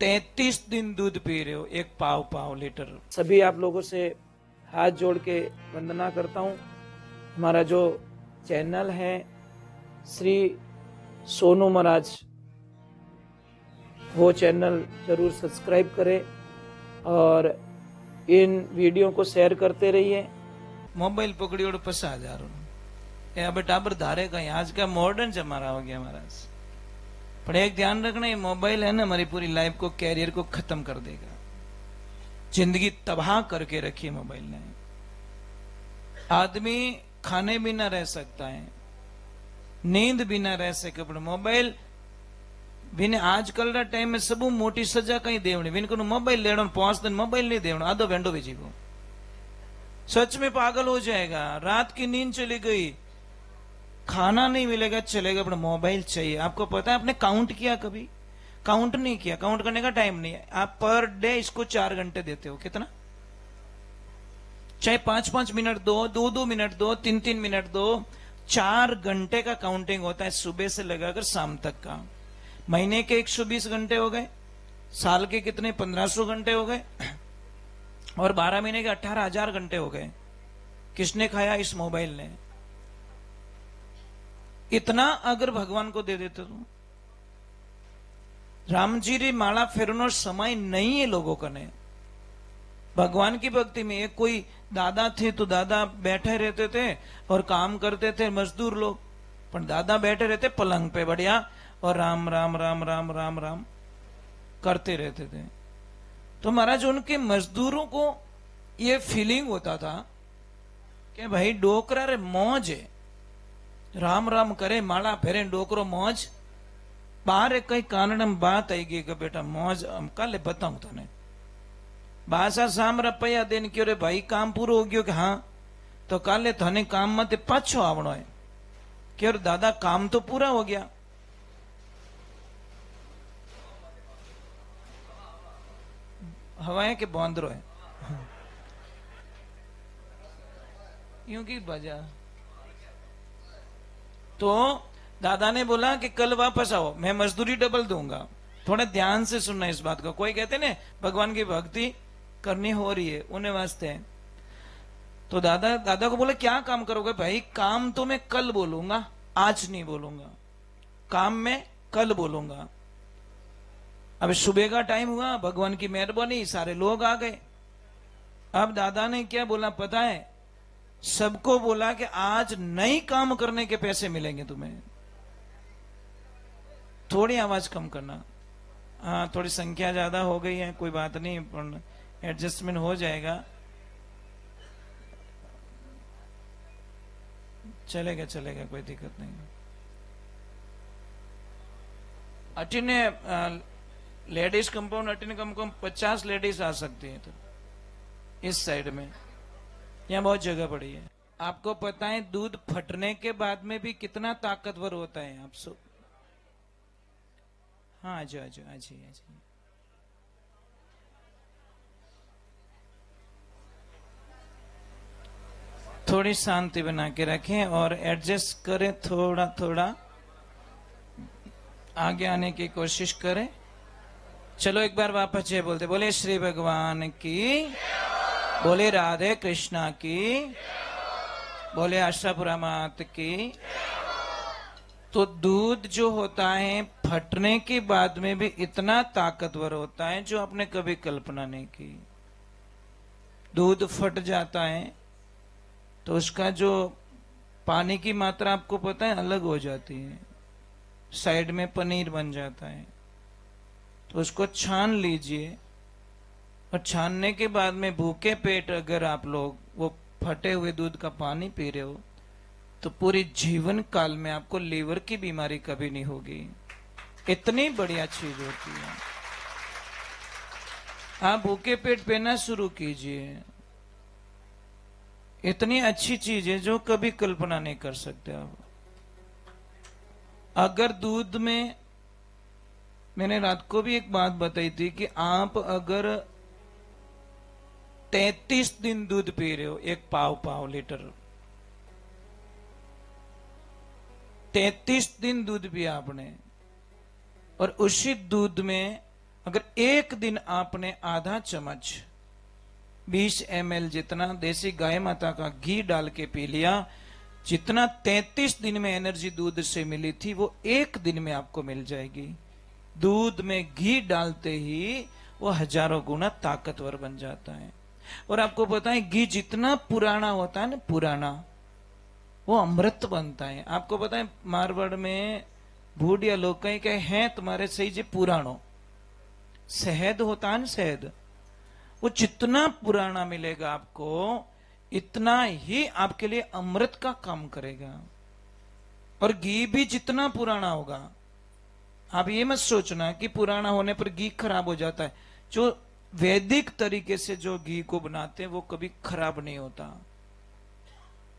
33 दिन दूध पी रहे हो, एक पाव लीटर। सभी आप लोगों से हाथ जोड़ के वंदना करता हूँ। हमारा जो चैनल है श्री सोनू महाराज, वो चैनल जरूर सब्सक्राइब करें और इन वीडियो को शेयर करते रहिए। मोबाइल पकड़ी और पसा जा रहा है, अब टाबर धारे कहीं। आज का मॉडर्न जमाना हो गया महाराज। पर एक ध्यान रखना, ये मोबाइल है ना, हमारी पूरी लाइफ को, कैरियर को खत्म कर देगा। जिंदगी तबाह करके रखी है मोबाइल ने। आदमी खाने बिना रह सकता है, नींद बिना रह सके, पर मोबाइल बिना आजकल का टाइम में सबू मोटी सजा कहीं देवनी बिन को मोबाइल लेना, 5 दिन मोबाइल नहीं देना, आधो घंटो भी जीवो, सच में पागल हो जाएगा। रात की नींद चली गई, खाना नहीं मिलेगा चलेगा, पर मोबाइल चाहिए। आपको पता है, आपने काउंट किया कभी? काउंट नहीं किया, काउंट करने का टाइम नहीं है। आप पर डे इसको 4 घंटे देते हो, कितना? चाहे 5-5 मिनट दो, 2-2 मिनट दो, 3-3 मिनट दो, 4 घंटे का काउंटिंग होता है, सुबह से लगाकर शाम तक का। महीने के 120 घंटे हो गए, साल के कितने? 1500 घंटे हो गए, और 12 महीने के 18,000 घंटे हो गए। किसने खाया? इस मोबाइल ने। इतना अगर भगवान को दे देते तो रामजी री माला फेरनो समय नहीं है लोगों का ने भगवान की भक्ति में। एक कोई दादा थे तो दादा बैठे रहते थे और काम करते थे, मजदूर लोग, पर दादा बैठे रहते पलंग पे बढ़िया और राम राम राम राम राम राम करते रहते थे। तो महाराज उनके मजदूरों को ये फीलिंग होता था कि भाई डोकरा रे मौज है, राम राम करे, माला फेरे, डोकरो मौज। बाहर कई कारण बात आई गई कि बेटा मौज हम कल बताऊं तने। बासा साम रुपया देन क्यों रे भाई काम पूरो हो गयो कि हाँ, तो काले थाने काम मत पाछो आवणो है। क्यों दादा काम तो पूरा हो गया। हवाएं के बौंदरो है यूं की बजा। तो दादा ने बोला कि कल वापस आओ, मैं मजदूरी डबल दूंगा। थोड़ा ध्यान से सुनना इस बात को। कोई कहते ना भगवान की भक्ति करनी हो रही है, उन्हें वास्ते। तो दादा को बोले क्या काम करोगे? भाई काम तो मैं कल बोलूंगा, आज नहीं बोलूंगा। काम मैं कल बोलूंगा। अब सुबह का टाइम हुआ, भगवान की मेहरबानी, सारे लोग आ गए। अब दादा ने क्या बोला पता है? सबको बोला कि आज नई काम करने के पैसे मिलेंगे तुम्हें। थोड़ी आवाज कम करना। हाँ, थोड़ी संख्या ज्यादा हो गई है, कोई बात नहीं, पर एडजस्टमेंट हो जाएगा। चलेगा चलेगा, कोई दिक्कत नहीं। अटिने लेडीज कंपाउंड अटिने कम कम 50 लेडीज आ सकती है। तो इस साइड में यहाँ बहुत जगह पड़ी है। आपको पता है दूध फटने के बाद में भी कितना ताकतवर होता है? आप सब हाँ, आजो आजो आजी आजी। थोड़ी शांति बना के रखें और एडजस्ट करें, थोड़ा थोड़ा आगे आने की कोशिश करें। चलो एक बार वापस जय बोलते, बोले श्री भगवान की, बोले राधे कृष्णा की, बोले आशापुरा मात की। तो दूध जो होता है फटने के बाद में भी इतना ताकतवर होता है जो आपने कभी कल्पना नहीं की। दूध फट जाता है तो उसका जो पानी की मात्रा आपको पता है अलग हो जाती है, साइड में पनीर बन जाता है। तो उसको छान लीजिए, और छानने के बाद में भूखे पेट अगर आप लोग वो फटे हुए दूध का पानी पी रहे हो तो पूरी जीवन काल में आपको लीवर की बीमारी कभी नहीं होगी। इतनी बढ़िया चीज होती है। आप भूखे पेट पीना शुरू कीजिए, इतनी अच्छी चीज है जो कभी कल्पना नहीं कर सकते आप। अगर दूध में, मैंने रात को भी एक बात बताई थी कि आप अगर 33 दिन दूध पी रहे हो, एक पाव लीटर, 33 दिन दूध पिया आपने, और उसी दूध में अगर एक दिन आपने आधा चम्मच 20 ml जितना देसी गाय माता का घी डाल के पी लिया, जितना 33 दिन में एनर्जी दूध से मिली थी वो एक दिन में आपको मिल जाएगी। दूध में घी डालते ही वो हजारों गुना ताकतवर बन जाता है। और आपको पता है घी जितना पुराना होता है ना, पुराना, वो अमृत बनता है। आपको पता है मारवाड़ में बूढ़िया लोग कहीं कहे हैं तुम्हारे सही जी पुरानो शहद होता है ना, शहद, वो जितना पुराना मिलेगा आपको इतना ही आपके लिए अमृत का काम करेगा। और घी भी जितना पुराना होगा, आप ये मत सोचना कि पुराना होने पर घी खराब हो जाता है। जो वैदिक तरीके से जो घी को बनाते हैं वो कभी खराब नहीं होता,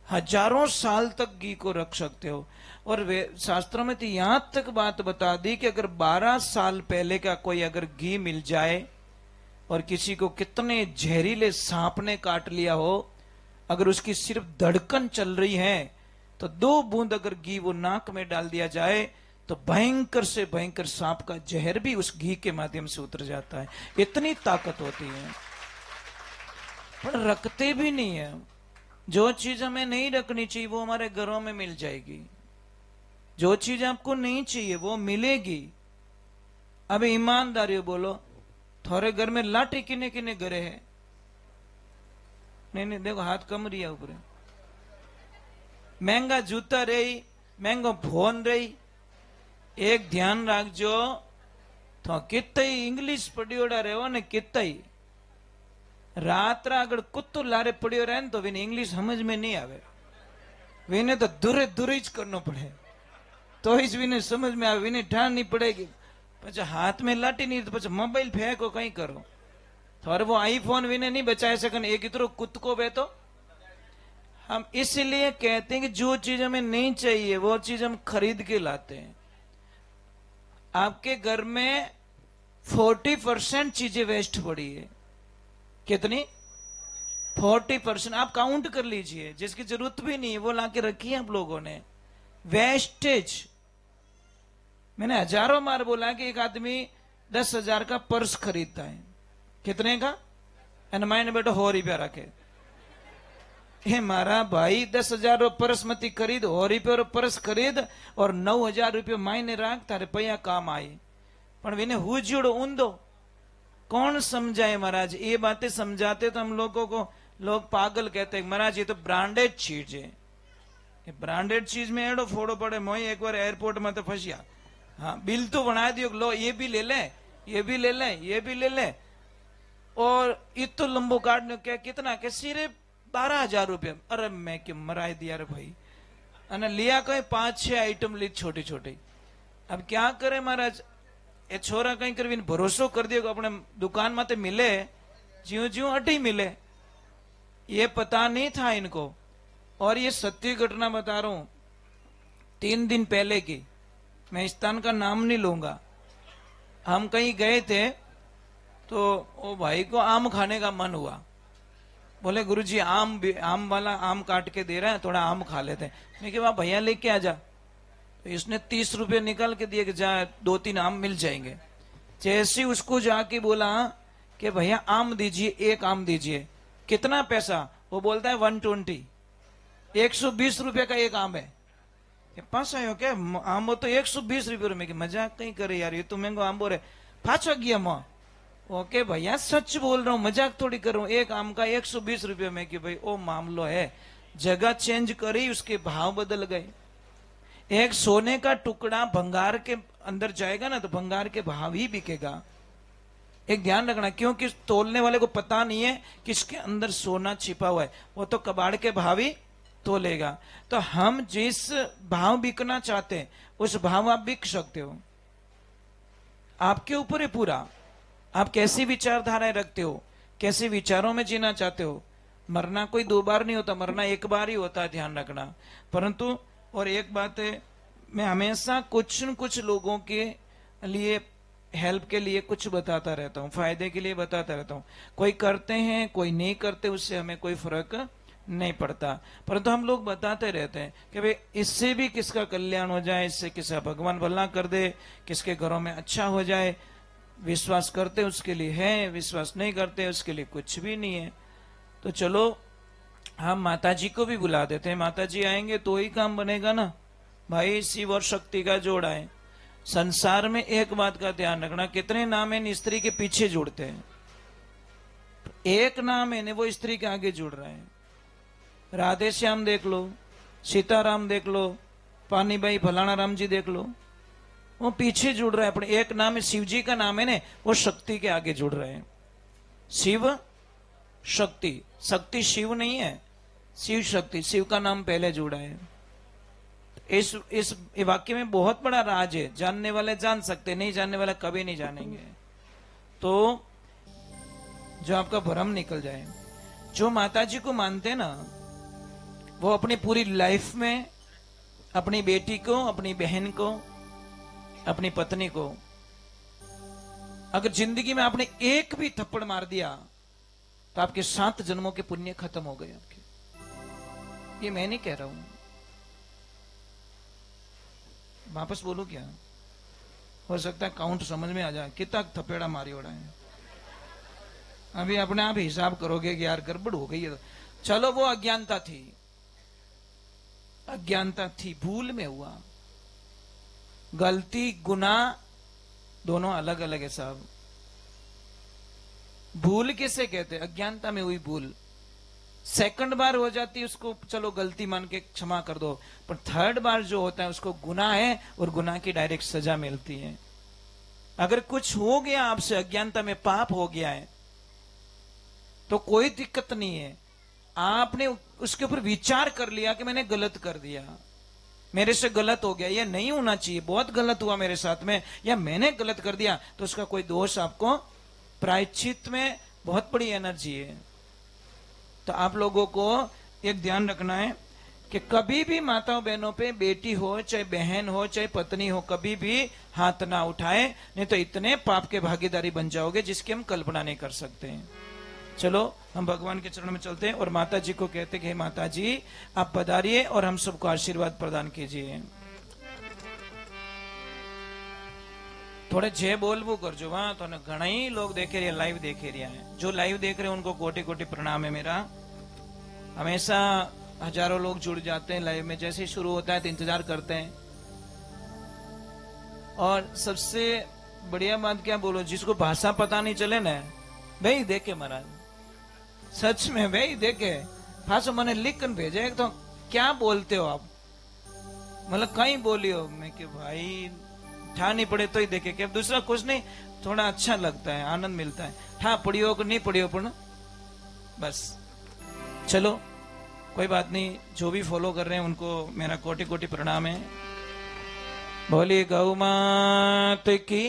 हजारों साल तक घी को रख सकते हो। और वे शास्त्रों में तो यहां तक बात बता दी कि अगर 12 साल पहले का कोई अगर घी मिल जाए और किसी को कितने जहरीले सांप ने काट लिया हो, अगर उसकी सिर्फ धड़कन चल रही है तो 2 बूंद अगर घी वो नाक में डाल दिया जाए तो भयंकर से भयंकर सांप का जहर भी उस घी के माध्यम से उतर जाता है। इतनी ताकत होती है, पर रखते भी नहीं है। जो चीज हमें नहीं रखनी चाहिए वो हमारे घरों में मिल जाएगी, जो चीज आपको नहीं चाहिए वो मिलेगी। अब ईमानदारी बोलो, थोड़े घर में लाठी किने किने घरे है? नहीं नहीं, देखो हाथ कम रही है ऊपर। महंगा जूता रही, महंगो फोन रही। एक ध्यान रखजो, तो कितई इंग्लिश पढ़ियोड़ा रहो ने, कितई रात अगर कुत्तो लारे पड़ियो रहे तो विने इंग्लिश समझ में नहीं आवे, विने तो दूरे दूरे ज करनो पड़े तो इस विने समझ में आवे, विने ठान नहीं पड़ेगी। पछ हाथ में लाठी नहीं तो पछ मोबाइल फेंको कहीं करो, थोड़े वो आईफोन विने नहीं बचाए सकन, एक इतरो कुत्त को बे तो। हम इसलिए कहते हैं कि जो चीज हमें नहीं चाहिए वो चीज हम खरीद के लाते हैं। आपके घर में 40% चीजें वेस्ट पड़ी है। कितनी? 40%। आप काउंट कर लीजिए, जिसकी जरूरत भी नहीं है वो लाके रखी है आप लोगों ने। वेस्टेज। मैंने हजारों बार बोला कि एक आदमी 10,000 का पर्स खरीदता है, कितने का? मैंने बेटा 100 रुपया रखे। हे मारा भाई, 10,000 पर्स मती खरीद, 100 रुपये पर्स खरीद और 9,000 रुपये मायने राख, तारे पैया काम आई। पर विने हुजूड़ ऊंधो कौन समझाए महाराज? ये बातें समझाते तो हम लोगों को लोग पागल कहते हैं। महाराज ये तो ब्रांडेड चीज है, ये ब्रांडेड चीज में एड़ो फोड़ो पड़े। मोई एक बार एयरपोर्ट में तो फंसिया, हाँ बिल तो बना दियो, लो ये भी ले ले, ये भी ले ले, ये भी ले ले। और इतो लंबो कार्ड क्या कितना के सिर्फ 12,000 रुपये। अरे मैं क्यों मराई दिया रे भाई। अने लिया कोई 5-6 आइटम ली छोटी छोटी। अब क्या करे महाराज, ये छोरा कहीं कर भरोसो कर दियो अपने दुकान में तो मिले, ज्यों ज्यों अटी मिले। ये पता नहीं था इनको। और ये सत्य घटना बता रहा हूं, 3 दिन पहले की, मैं स्थान का नाम नहीं लूंगा। हम कहीं गए थे तो वो भाई को आम खाने का मन हुआ, बोले गुरुजी आम वाला आम काट के दे रहा है, थोड़ा आम खा लेते हैं। मैं कहा भैया लेके आ जा। तो इसने 30 रुपये निकाल के दिए कि जा 2-3 आम मिल जाएंगे। जैसे उसको जाके बोला कि भैया आम दीजिए, 1 आम दीजिए, कितना पैसा? वो बोलता है 120, 120 रुपये का 1 आम है। पास आयो क्या आम? तो 120 रुपये में। मजाक कहीं करे यार, ये तो महंगो आम बोल रहे। पाछो गया मां, ओके भैया सच बोल रहा हूं, मजाक थोड़ी कर रहा हूं। 1 आम का 120 रुपये में। कि भाई ओ मामलो है, जगह चेंज करी, उसके भाव बदल गए। एक सोने का टुकड़ा भंगार के अंदर जाएगा ना तो भंगार के भाव ही बिकेगा। एक ध्यान रखना, क्योंकि तोलने वाले को पता नहीं है किसके अंदर सोना छिपा हुआ है, वो तो कबाड़ के भाव ही तोलेगा। तो हम जिस भाव बिकना चाहते हैं उस भाव आप बिक सकते हो, आपके ऊपर है पूरा। आप कैसी विचारधाराएं रखते हो, कैसे विचारों में जीना चाहते हो। मरना कोई 2 बार नहीं होता, मरना 1 बार ही होता है, ध्यान रखना। परंतु और एक बात है, मैं हमेशा कुछ न कुछ लोगों के लिए हेल्प के लिए कुछ बताता रहता हूँ, फायदे के लिए बताता रहता हूँ। कोई करते हैं कोई नहीं करते, उससे हमें कोई फर्क नहीं पड़ता, परंतु हम लोग बताते रहते हैं कि भाई इससे भी किसका कल्याण हो जाए, इससे किसका भगवान भला कर दे, किसके घरों में अच्छा हो जाए। विश्वास करते उसके लिए है, विश्वास नहीं करते उसके लिए कुछ भी नहीं है। तो चलो हम माता जी को भी बुला देते हैं, माता जी आएंगे तो ही काम बनेगा ना भाई। शिव और शक्ति का जोड़ा है। संसार में एक बात का ध्यान रखना, कितने नाम है स्त्री के पीछे जुड़ते हैं, एक नाम है वो स्त्री के आगे जुड़ रहा है। राधे श्याम देख लो, सीताराम देख लो, पानी भाई फलाना राम जी देख लो, वो पीछे जुड़ रहा है। अपने एक नाम है, शिव जी का नाम है ना, वो शक्ति के आगे जुड़ रहे हैं। शिव शक्ति, शक्ति शिव नहीं है, शिव शक्ति, शिव का नाम पहले जुड़ा है। इस वाक्य में बहुत बड़ा राज है, जानने वाले जान सकते, नहीं जानने वाले कभी नहीं जानेंगे। तो जो आपका भ्रम निकल जाए, जो माता जी को मानते हैं ना, वो अपनी पूरी लाइफ में अपनी बेटी को, अपनी बहन को, अपनी पत्नी को, अगर जिंदगी में आपने एक भी थप्पड़ मार दिया तो आपके 7 जन्मों के पुण्य खत्म हो गए आपके। ये मैं नहीं कह रहा हूं, वापस बोलू क्या? हो सकता है काउंट समझ में आ जाए, कितना थपेड़ा मारी ओड़ा है। अभी अपने आप हिसाब करोगे कि यार गड़बड़ हो गई है। तो चलो वो अज्ञानता थी, अज्ञानता थी, भूल में हुआ। गलती गुनाह दोनों अलग अलग है साहब। भूल किसे कहते हैं? अज्ञानता में हुई भूल। सेकंड बार हो जाती है उसको चलो गलती मान के क्षमा कर दो, पर थर्ड बार जो होता है उसको गुनाह है, और गुनाह की डायरेक्ट सजा मिलती है। अगर कुछ हो गया आपसे, अज्ञानता में पाप हो गया है, तो कोई दिक्कत नहीं है। आपने उसके ऊपर विचार कर लिया कि मैंने गलत कर दिया, मेरे से गलत हो गया, यह नहीं होना चाहिए, बहुत गलत हुआ मेरे साथ में, या मैंने गलत कर दिया, तो उसका कोई दोष आपको, प्रायश्चित में बहुत बड़ी एनर्जी है। तो आप लोगों को एक ध्यान रखना है कि कभी भी माताओं बहनों पे, बेटी हो चाहे बहन हो चाहे पत्नी हो, कभी भी हाथ ना उठाए, नहीं तो इतने पाप के भागीदारी बन जाओगे जिसकी हम कल्पना नहीं कर सकते हैं। चलो हम भगवान के चरण में चलते हैं और माता जी को कहते कि हे माता जी आप पधारिए और हम सबको आशीर्वाद प्रदान कीजिए। थोड़े जय बोलवू करजो, वहां तो घना ही लोग देखे रहे, लाइव देखे रहे हैं। जो लाइव देख रहे हैं उनको कोटि कोटि प्रणाम है मेरा। हमेशा हजारों लोग जुड़ जाते हैं लाइव में, जैसे ही शुरू होता है तो इंतजार करते हैं। और सबसे बढ़िया बात क्या बोलो, जिसको भाषा पता नहीं चले ना, भाई देखे महाराज, सच में भाई देखे। फासो मैंने लिख कर भेजे तो क्या बोलते हो आप, मतलब कहीं बोलियो, मैं कि भाई ठा नहीं पड़े तो ही देखे, कि अब दूसरा कुछ नहीं, थोड़ा अच्छा लगता है, आनंद मिलता है। ठा पड़ियो को नहीं पड़ियो पर बस। चलो कोई बात नहीं, जो भी फॉलो कर रहे हैं उनको मेरा कोटि कोटि प्रणाम है। बोलिए गौ मात की।